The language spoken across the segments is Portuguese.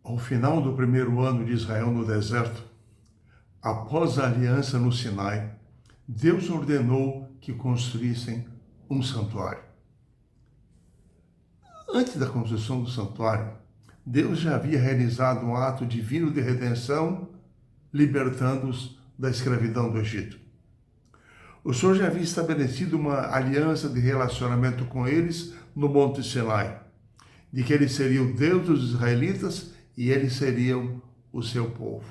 Ao final do primeiro ano de Israel no deserto, após a aliança no Sinai, Deus ordenou que construíssem um santuário. Antes da construção do santuário, Deus já havia realizado um ato divino de redenção, libertando-os da escravidão do Egito. O Senhor já havia estabelecido uma aliança de relacionamento com eles no Monte Sinai, de que ele seria o Deus dos israelitas e eles seriam o seu povo.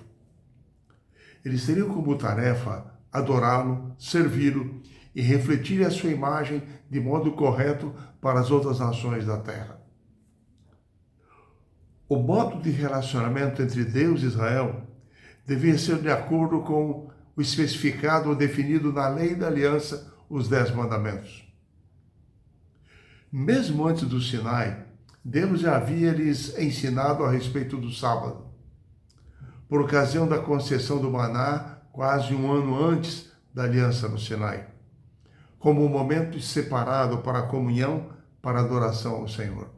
Eles teriam como tarefa adorá-lo, servi-lo e refletir a sua imagem de modo correto para as outras nações da terra. O modo de relacionamento entre Deus e Israel devia ser de acordo com o especificado ou definido na lei da aliança, os 10 mandamentos. Mesmo antes do Sinai, Deus já havia lhes ensinado a respeito do sábado. Por ocasião da concessão do maná, quase um ano antes da aliança no Sinai, como um momento separado para a comunhão, para a adoração ao Senhor.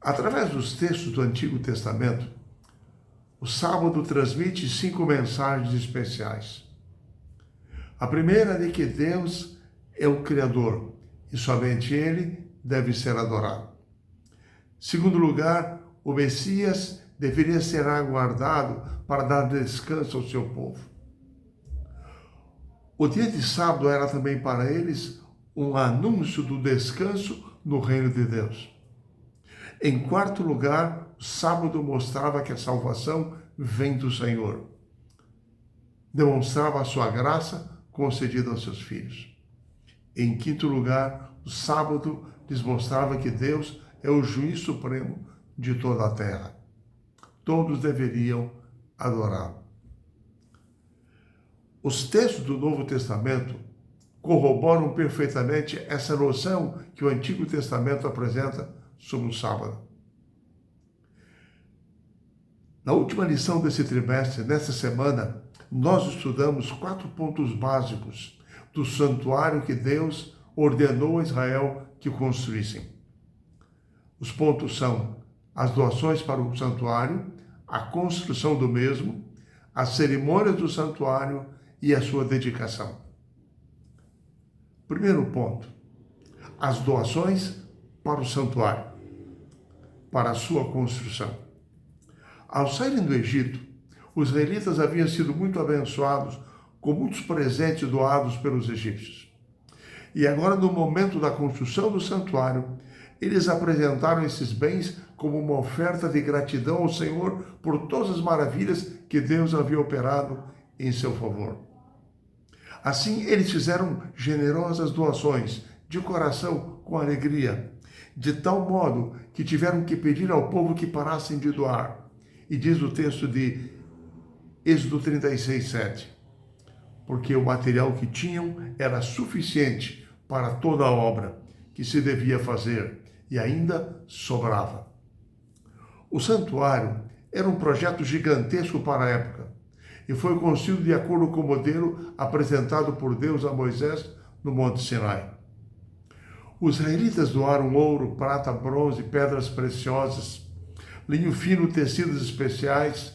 Através dos textos do Antigo Testamento, o sábado transmite 5 mensagens especiais. A primeira é de que Deus é o Criador e somente Ele deve ser adorado. Em segundo lugar, o Messias deveria ser aguardado para dar descanso ao seu povo. O dia de sábado era também para eles um anúncio do descanso no reino de Deus. Em quarto lugar, o sábado mostrava que a salvação vem do Senhor. Demonstrava a sua graça concedida aos seus filhos. Em quinto lugar, o sábado lhes mostrava que Deus é o juiz supremo de toda a terra. Todos deveriam adorá-lo. Os textos do Novo Testamento corroboram perfeitamente essa noção que o Antigo Testamento apresenta sobre o sábado. Na última lição desse trimestre, nesta semana, nós estudamos 4 pontos básicos do santuário que Deus ordenou a Israel que construíssem. Os pontos são as doações para o santuário, a construção do mesmo, as cerimônias do santuário e a sua dedicação. Primeiro ponto, as doações para o santuário, para a sua construção. Ao saírem do Egito, os israelitas haviam sido muito abençoados com muitos presentes doados pelos egípcios. E agora, no momento da construção do santuário, eles apresentaram esses bens como uma oferta de gratidão ao Senhor por todas as maravilhas que Deus havia operado em seu favor. Assim, eles fizeram generosas doações, de coração, com alegria, de tal modo que tiveram que pedir ao povo que parassem de doar. E diz o texto de Êxodo 36:7, porque o material que tinham era suficiente para toda a obra que se devia fazer e ainda sobrava. O santuário era um projeto gigantesco para a época e foi construído de acordo com o modelo apresentado por Deus a Moisés no Monte Sinai. Os israelitas doaram ouro, prata, bronze, pedras preciosas, linho fino, tecidos especiais,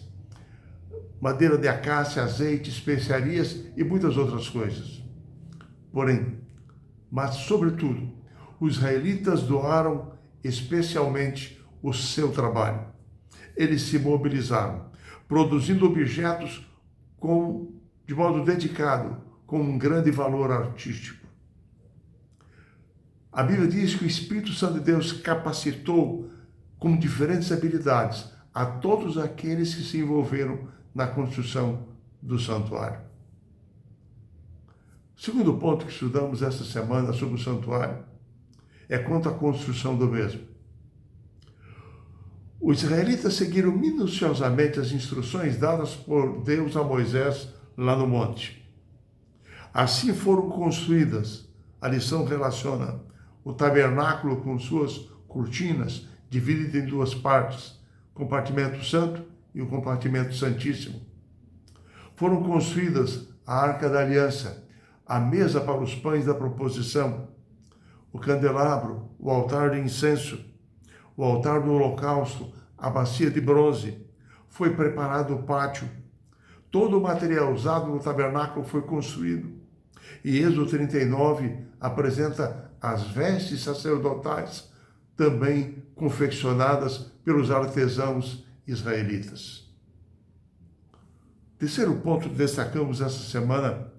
madeira de acácia, azeite, especiarias e muitas outras coisas. Mas sobretudo, os israelitas doaram especialmente o seu trabalho. Eles se mobilizaram, produzindo objetos de modo dedicado, com um grande valor artístico. A Bíblia diz que o Espírito Santo de Deus capacitou com diferentes habilidades a todos aqueles que se envolveram na construção do santuário. O segundo ponto que estudamos esta semana sobre o santuário é quanto à construção do mesmo. Os israelitas seguiram minuciosamente as instruções dadas por Deus a Moisés lá no monte. Assim foram construídas, a lição relaciona o tabernáculo com suas cortinas, dividido em 2 partes, compartimento santo e o compartimento santíssimo. Foram construídas a arca da aliança, a mesa para os pães da proposição, o candelabro, o altar de incenso, o altar do holocausto, a bacia de bronze, foi preparado o pátio, todo o material usado no tabernáculo foi construído. E Êxodo 39 apresenta as vestes sacerdotais, também confeccionadas pelos artesãos israelitas. Terceiro ponto que destacamos essa semana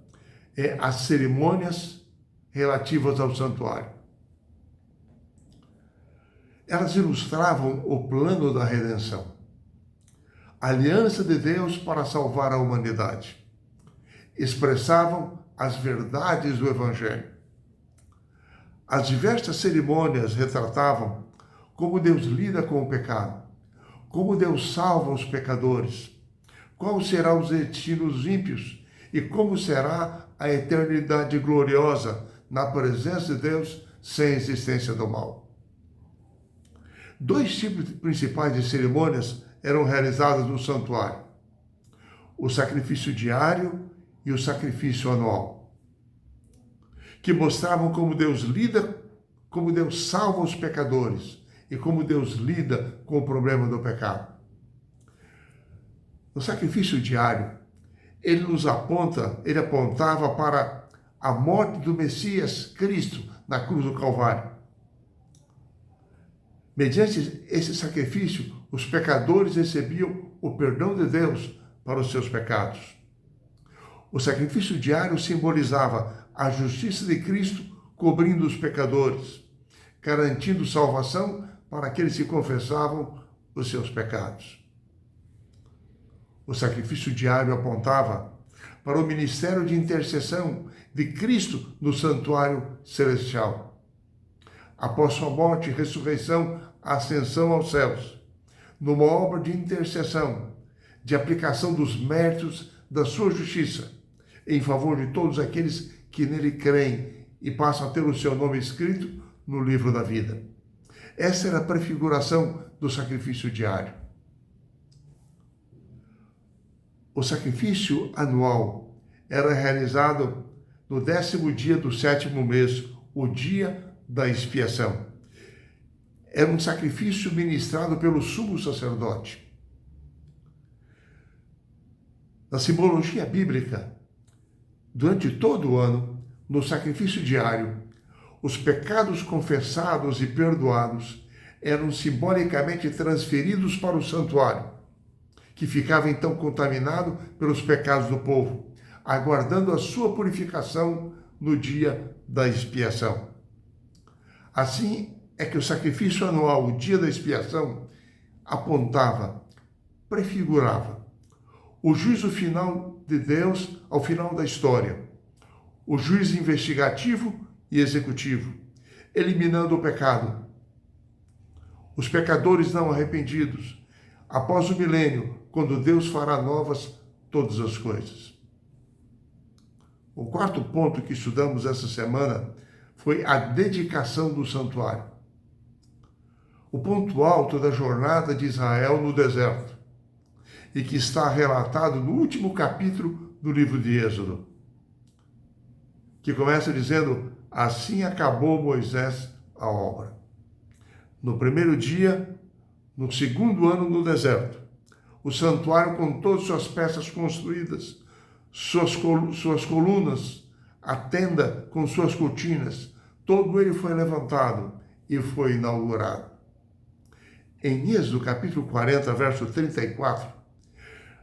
é as cerimônias relativas ao santuário. Elas ilustravam o plano da redenção, a aliança de Deus para salvar a humanidade. Expressavam as verdades do Evangelho. As diversas cerimônias retratavam como Deus lida com o pecado, como Deus salva os pecadores, qual será o destino dos ímpios e como será a eternidade gloriosa na presença de Deus sem existência do mal. Dois tipos principais de cerimônias eram realizadas no santuário: o sacrifício diário e o sacrifício anual, que mostravam como Deus lida, como Deus salva os pecadores e como Deus lida com o problema do pecado. No sacrifício diário, ele apontava para a morte do Messias Cristo na cruz do Calvário. Mediante esse sacrifício, os pecadores recebiam o perdão de Deus para os seus pecados. O sacrifício diário simbolizava a justiça de Cristo cobrindo os pecadores, garantindo salvação para aqueles que confessavam os seus pecados. O sacrifício diário apontava para o ministério de intercessão de Cristo no santuário celestial. Após sua morte, ressurreição, ascensão aos céus, numa obra de intercessão, de aplicação dos méritos da sua justiça, em favor de todos aqueles que nele creem e passam a ter o seu nome escrito no livro da vida. Essa era a prefiguração do sacrifício diário. O sacrifício anual era realizado no 10º dia do 7º mês, o dia da expiação. Era um sacrifício ministrado pelo sumo sacerdote. Na simbologia bíblica, durante todo o ano, no sacrifício diário, os pecados confessados e perdoados eram simbolicamente transferidos para o santuário, que ficava então contaminado pelos pecados do povo, aguardando a sua purificação no dia da expiação. Assim é que o sacrifício anual, o dia da expiação, apontava, prefigurava o juízo final de Deus ao final da história, o juízo investigativo e executivo, eliminando o pecado. Os pecadores não arrependidos, após o milênio, quando Deus fará novas todas as coisas. O quarto ponto que estudamos essa semana foi a dedicação do santuário. O ponto alto da jornada de Israel no deserto, e que está relatado no último capítulo do livro de Êxodo, que começa dizendo: assim acabou Moisés a obra. No primeiro dia, no 2º ano no deserto, o santuário com todas suas peças construídas, suas colunas, a tenda com suas cortinas, todo ele foi levantado e foi inaugurado. Em Êxodo capítulo 40, verso 34,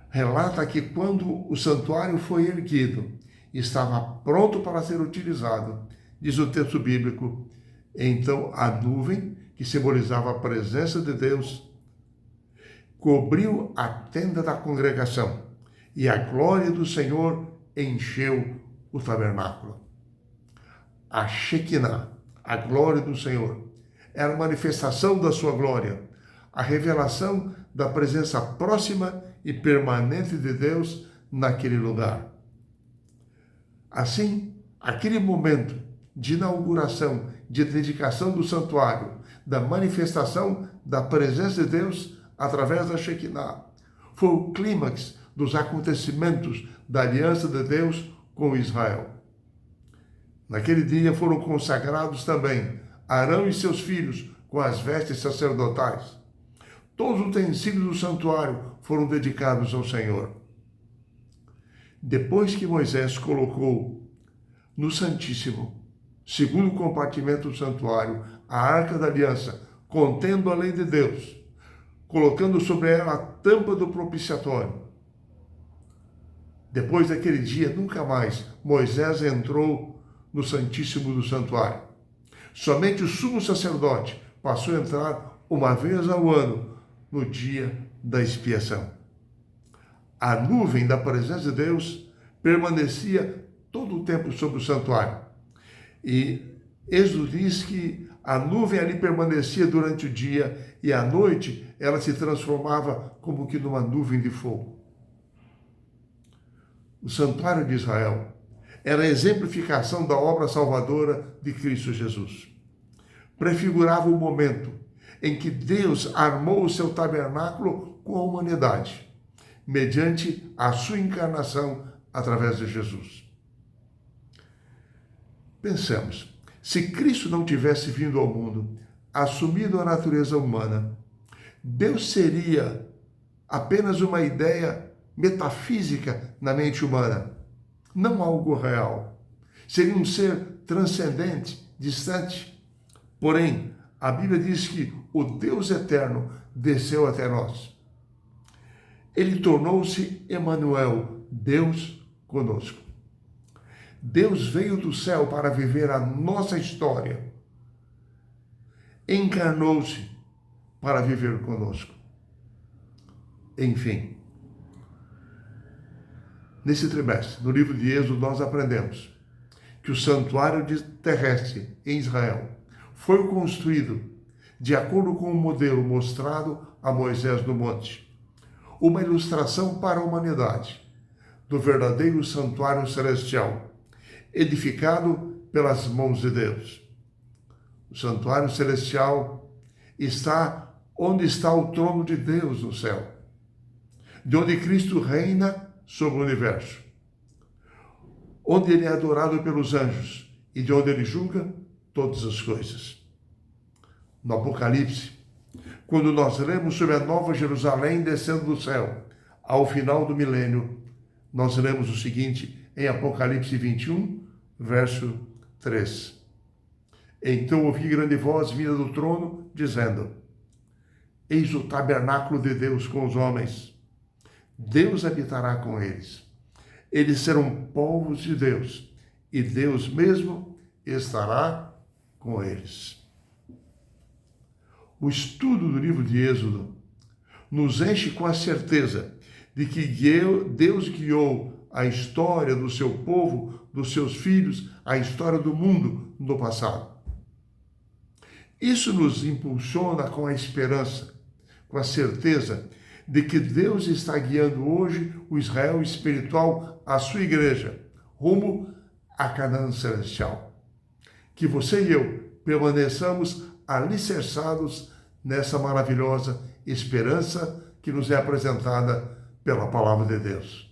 relata que quando o santuário foi erguido, estava pronto para ser utilizado, diz o texto bíblico, então a nuvem, que simbolizava a presença de Deus, cobriu a tenda da congregação e a glória do Senhor encheu o tabernáculo. A Shekinah, a glória do Senhor, era a manifestação da sua glória, a revelação da presença próxima e permanente de Deus naquele lugar. Assim, aquele momento de inauguração, de dedicação do santuário, da manifestação da presença de Deus através da Shekinah, foi o clímax dos acontecimentos da aliança de Deus com Israel. Naquele dia foram consagrados também Arão e seus filhos com as vestes sacerdotais. todos os utensílios do santuário foram dedicados ao Senhor. Depois que Moisés colocou no Santíssimo, segundo compartimento do santuário, a Arca da Aliança, contendo a lei de Deus, colocando sobre ela a tampa do propiciatório. Depois daquele dia, nunca mais Moisés entrou no Santíssimo do santuário. Somente o sumo sacerdote passou a entrar uma vez ao ano, no dia da expiação. A nuvem da presença de Deus permanecia todo o tempo sobre o santuário. E Êxodo diz que a nuvem ali permanecia durante o dia e à noite ela se transformava como que numa nuvem de fogo. O santuário de Israel era a exemplificação da obra salvadora de Cristo Jesus. Prefigurava o momento em que Deus armou o seu tabernáculo com a humanidade, mediante a sua encarnação através de Jesus. Pensemos, se Cristo não tivesse vindo ao mundo, assumido a natureza humana, Deus seria apenas uma ideia metafísica na mente humana, não algo real. Seria um ser transcendente, distante. Porém, a Bíblia diz que o Deus eterno desceu até nós. Ele tornou-se Emanuel, Deus conosco. Deus veio do céu para viver a nossa história. Encarnou-se para viver conosco. Enfim, nesse trimestre, no livro de Êxodo, nós aprendemos que o santuário terrestre em Israel foi construído de acordo com o modelo mostrado a Moisés no monte. Uma ilustração para a humanidade do verdadeiro santuário celestial, edificado pelas mãos de Deus. O santuário celestial está onde está o trono de Deus no céu, de onde Cristo reina sobre o universo, onde ele é adorado pelos anjos e de onde ele julga todas as coisas. No Apocalipse, quando nós lemos sobre a Nova Jerusalém descendo do céu, ao final do milênio, nós lemos o seguinte em Apocalipse 21, verso 3. Então ouvi grande voz vinda do trono, dizendo: Eis o tabernáculo de Deus com os homens. Deus habitará com eles. Eles serão povos de Deus, e Deus mesmo estará com eles. O estudo do livro de Êxodo nos enche com a certeza de que Deus guiou a história do seu povo, dos seus filhos, a história do mundo no passado. Isso nos impulsiona com a esperança, com a certeza de que Deus está guiando hoje o Israel espiritual, a sua igreja, rumo a Canaã celestial. Que você e eu permaneçamos alicerçados nessa maravilhosa esperança que nos é apresentada pela palavra de Deus.